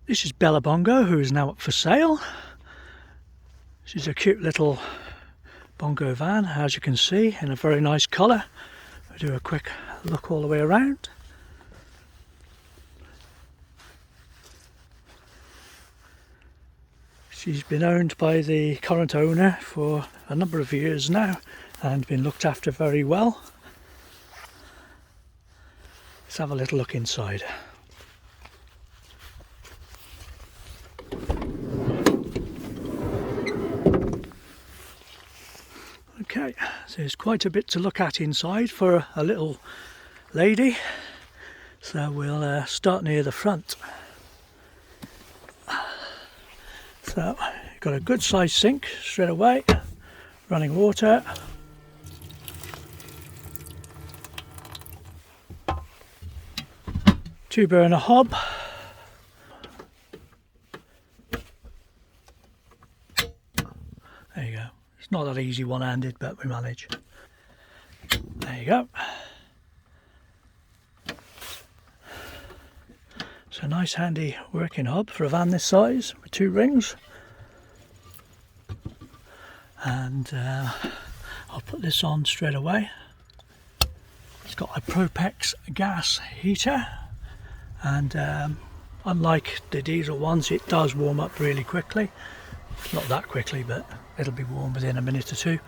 This is Bella Bongo, who is now up for sale. She's a cute little bongo van, as you can see, in a very nice colour. I'll do a quick look all the way around. She's been owned by the current owner for a number of years now and been looked after very well. Let's have a little look inside. Okay, so there's quite a bit to look at inside for a little lady. So we'll start near the front. So you've got a good sized sink straight away, running water. Two burner hob. There you go. It's not that easy one-handed, but we manage. There you go. It's a nice handy working hob for a van this size with two rings. And I'll put this on straight away. It's got a Propex gas heater, and unlike the diesel ones, it does warm up really quickly. Not that quickly, but it'll be warm within a minute or two.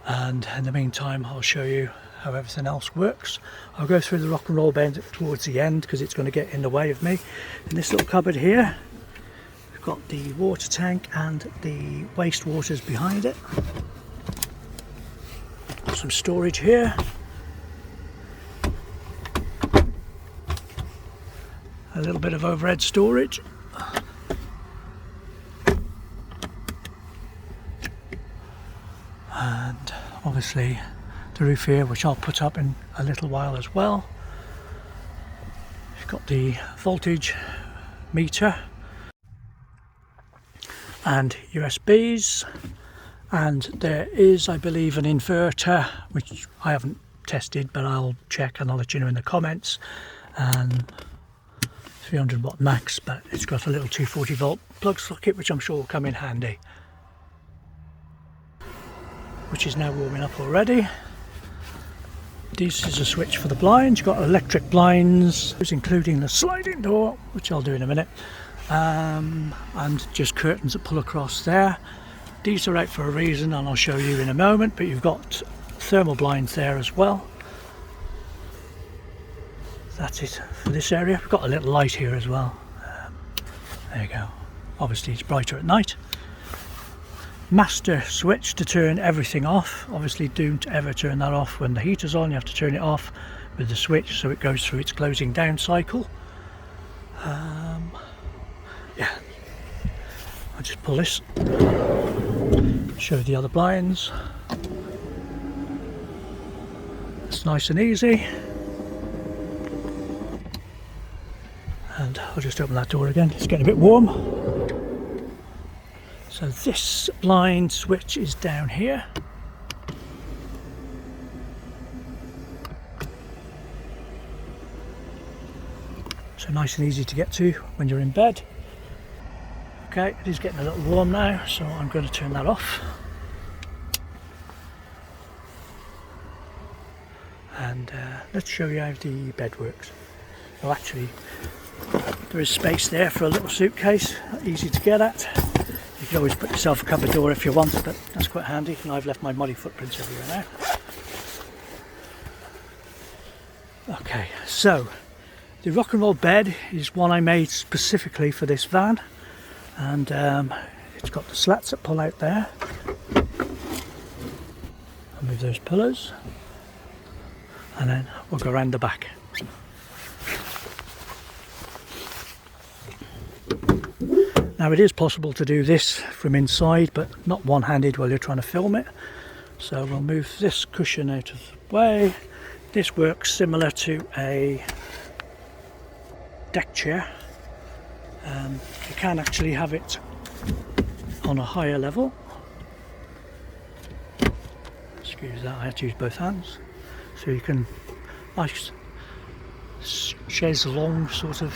And in the meantime, I'll show you how everything else works. I'll go through the rock and roll bed towards the end because it's going to get in the way of me. In this little cupboard here, we've got the water tank and the waste waters behind it. Got some storage here. A little bit of overhead storage. And obviously the roof here, which I'll put up in a little while as well. You've got the voltage meter and USBs, and there is, I believe, an inverter which I haven't tested, but I'll check and I'll let you know in the comments. And 300 watt max, but it's got a little 240 volt plug socket which I'm sure will come in handy, which is now warming up already. This is a switch for the blinds. You've got electric blinds, including the sliding door, which I'll do in a minute, and just curtains that pull across there. These are out for a reason, and I'll show you in a moment, but you've got thermal blinds there as well. That's it for this area. We've got a little light here as well. There you go. Obviously it's brighter at night. Master switch to turn everything off. Obviously don't ever turn that off when the heater's on. You have to turn it off with the switch so it goes through its closing down cycle. Yeah, I'll just pull this, show the other blinds. It's nice and easy. And I'll just open that door again. It's getting a bit warm. So this blind switch is down here. So nice and easy to get to when you're in bed. Okay, it is getting a little warm now, so I'm going to turn that off. And let's show you how the bed works. Well, actually, there is space there for a little suitcase, easy to get at. You can always put yourself a cupboard door if you want, but that's quite handy, and I've left my muddy footprints everywhere now. Okay, so the rock and roll bed is one I made specifically for this van, and it's got the slats that pull out there. I'll move those pillows, and then we'll go around the back. Now it is possible to do this from inside, but not one-handed while you're trying to film it. So we'll move this cushion out of the way. This works similar to a deck chair. You can actually have it on a higher level. Excuse that, I had to use both hands. So you can, nice chaise longue sort of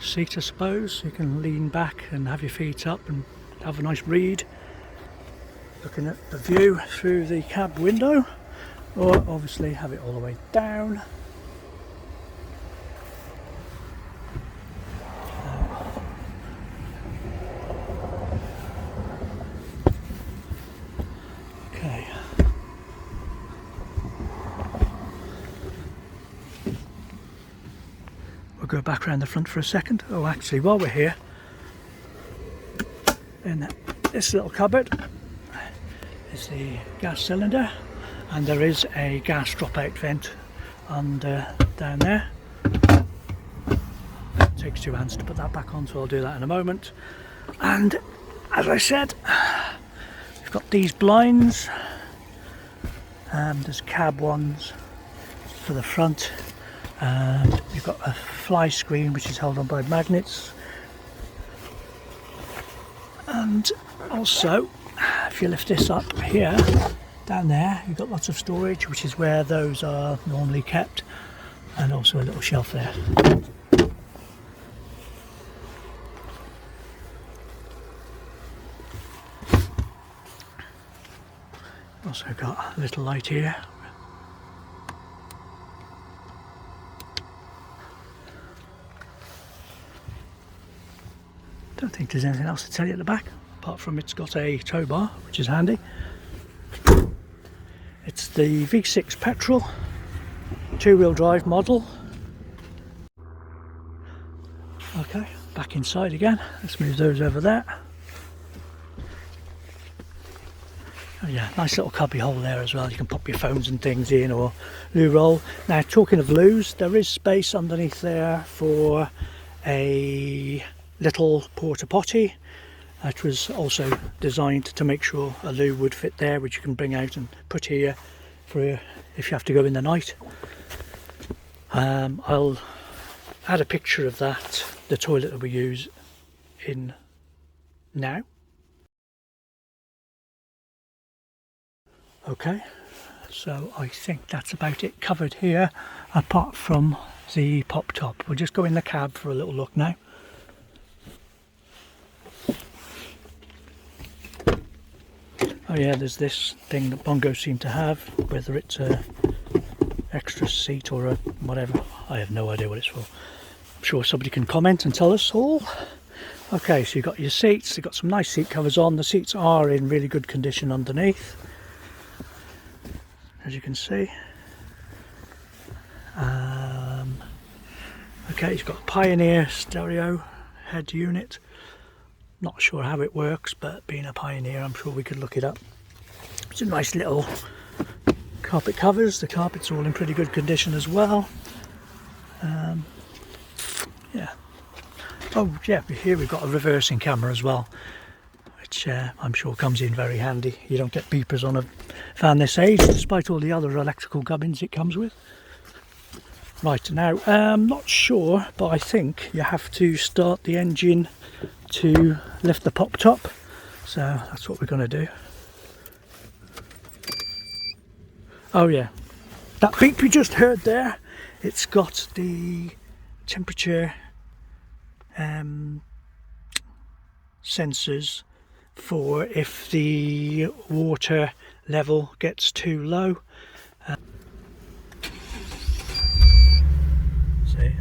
seat, I suppose. You can lean back and have your feet up and have a nice read, looking at the view through the cab window, or obviously have it all the way down. Okay. We'll go back around the front for a second. Oh, actually, while we're here, in this little cupboard is the gas cylinder, and there is a gas dropout vent down there. It takes 2 hands to put that back on, so I'll do that in a moment. And as I said, we've got these blinds. There's cab ones for the front, and you've got a fly screen which is held on by magnets. And also, if you lift this up here, down there, you've got lots of storage, which is where those are normally kept, and also a little shelf there. Also got a little light here. Don't think there's anything else to tell you at the back, apart from it's got a tow bar, which is handy. It's the V6 petrol, 2-wheel drive model. Okay, back inside again. Let's move those over there. Oh yeah, nice little cubby hole there as well. You can pop your phones and things in, or loo roll. Now, talking of loos, there is space underneath there for a little porta potty. It was also designed to make sure a loo would fit there, which you can bring out and put here for if you have to go in the night. I'll add a picture of that, the toilet that we use, in now. Okay, so I think that's about it covered here, apart from the pop top. We'll just go in the cab for a little look now. Oh yeah, there's this thing that Bongo seem to have, whether it's a extra seat or a whatever. I have no idea what it's for. I'm sure somebody can comment and tell us all. Okay, so you've got your seats, you've got some nice seat covers on. The seats are in really good condition underneath, as you can see. Okay, it's got a Pioneer stereo head unit. Not sure how it works, but being a Pioneer, I'm sure we could look it up. It's a nice little carpet covers. The carpet's all in pretty good condition as well. Yeah. Oh yeah, here we've got a reversing camera as well, which I'm sure comes in very handy. You don't get beepers on a van this age, despite all the other electrical gubbins it comes with. Right, now I'm not sure, but I think you have to start the engine to lift the pop top, so that's what we're going to do. Oh yeah, that beep you just heard there, it's got the temperature sensors for if the water level gets too low. See,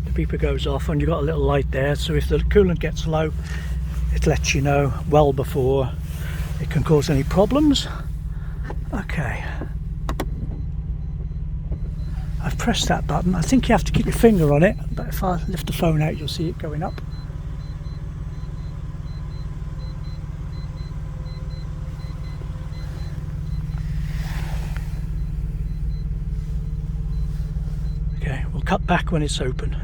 the beeper goes off and you've got a little light there, so if the coolant gets low, it lets you know well before it can cause any problems. Okay, I've pressed that button. I think you have to keep your finger on it, but if I lift the phone out, you'll see it going up. Okay, we'll cut back when it's open.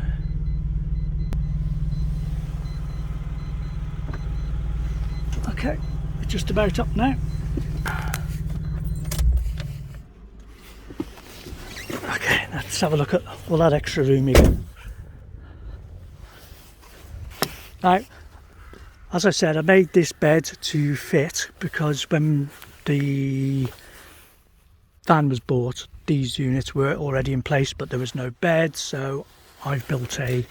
Okay, it's just about up now. Okay, let's have a look at all that extra room you get. Now, as I said, I made this bed to fit because when the van was bought, these units were already in place, but there was no bed, so I've built a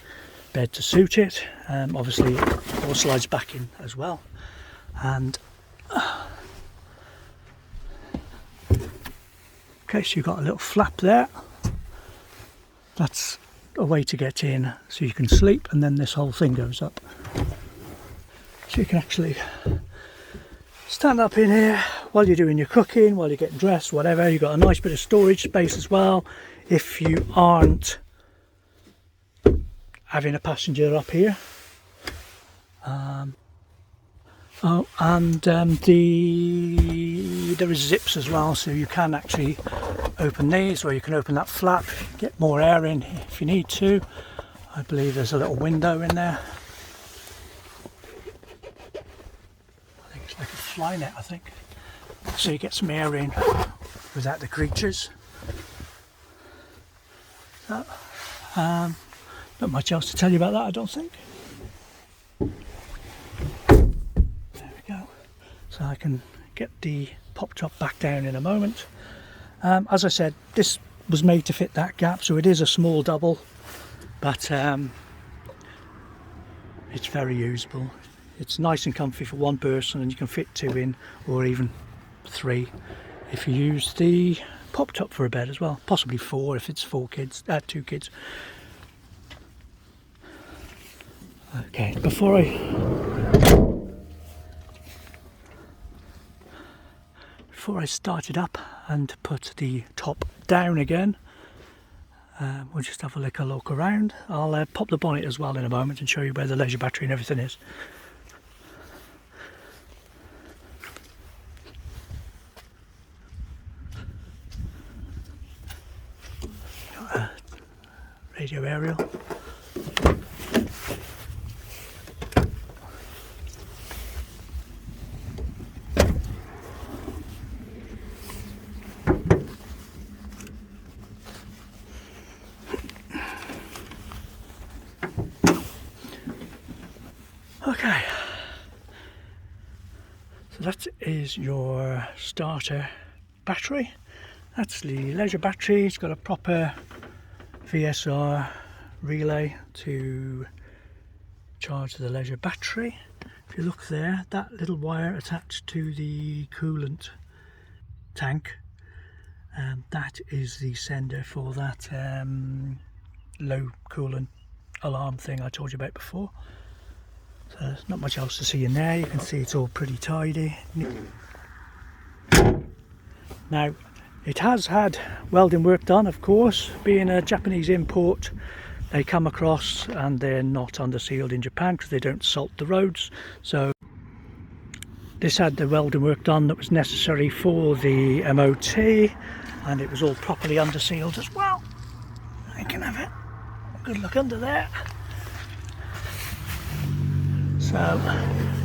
bed to suit it. Obviously it all slides back in as well, and okay, so you've got a little flap there. That's a way to get in so you can sleep, and then this whole thing goes up. So you can actually stand up in here while you're doing your cooking, while you're getting dressed, whatever. You've got a nice bit of storage space as well if you aren't having a passenger up here. There is zips as well, so you can actually open these, or you can open that flap, get more air in if you need to. I believe there's a little window in there. I think it's like a fly net, I think. So you get some air in without the creatures. Not much else to tell you about that, I don't think. There we go. So I can get the pop top back down in a moment. As I said, this was made to fit that gap, so it is a small double, but it's very usable. It's nice and comfy for one person, and you can fit 2 in, or even 3 if you use the pop top for a bed as well, possibly 4 if it's 2 kids. Okay, before I start it up and put the top down again, we'll just have a look around. I'll pop the bonnet as well in a moment and show you where the leisure battery and everything is. Got a radio aerial. Okay, so that is your starter battery. That's the leisure battery. It's got a proper VSR relay to charge the leisure battery. If you look there, that little wire attached to the coolant tank, that is the sender for that low coolant alarm thing I told you about before. So there's not much else to see in there. You can see it's all pretty tidy. Now, it has had welding work done, of course. Being a Japanese import, they come across and they're not under sealed in Japan because they don't salt the roads. So this had the welding work done that was necessary for the MOT, and it was all properly under sealed as well. You can have a good look under there. So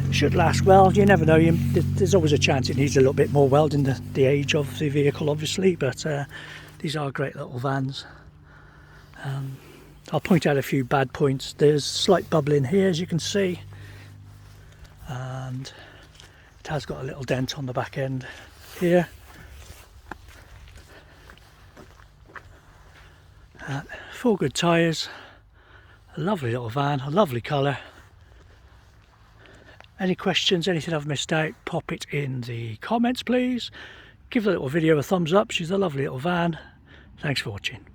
it should last well. You never know, there's always a chance it needs a little bit more welding, the age of the vehicle obviously, but these are great little vans. I'll point out a few bad points. There's slight bubbling here, as you can see, and it has got a little dent on the back end here. 4 good tyres, a lovely little van, a lovely colour. Any questions, anything I've missed out, pop it in the comments please. Give the little video a thumbs up. She's a lovely little van. Thanks for watching.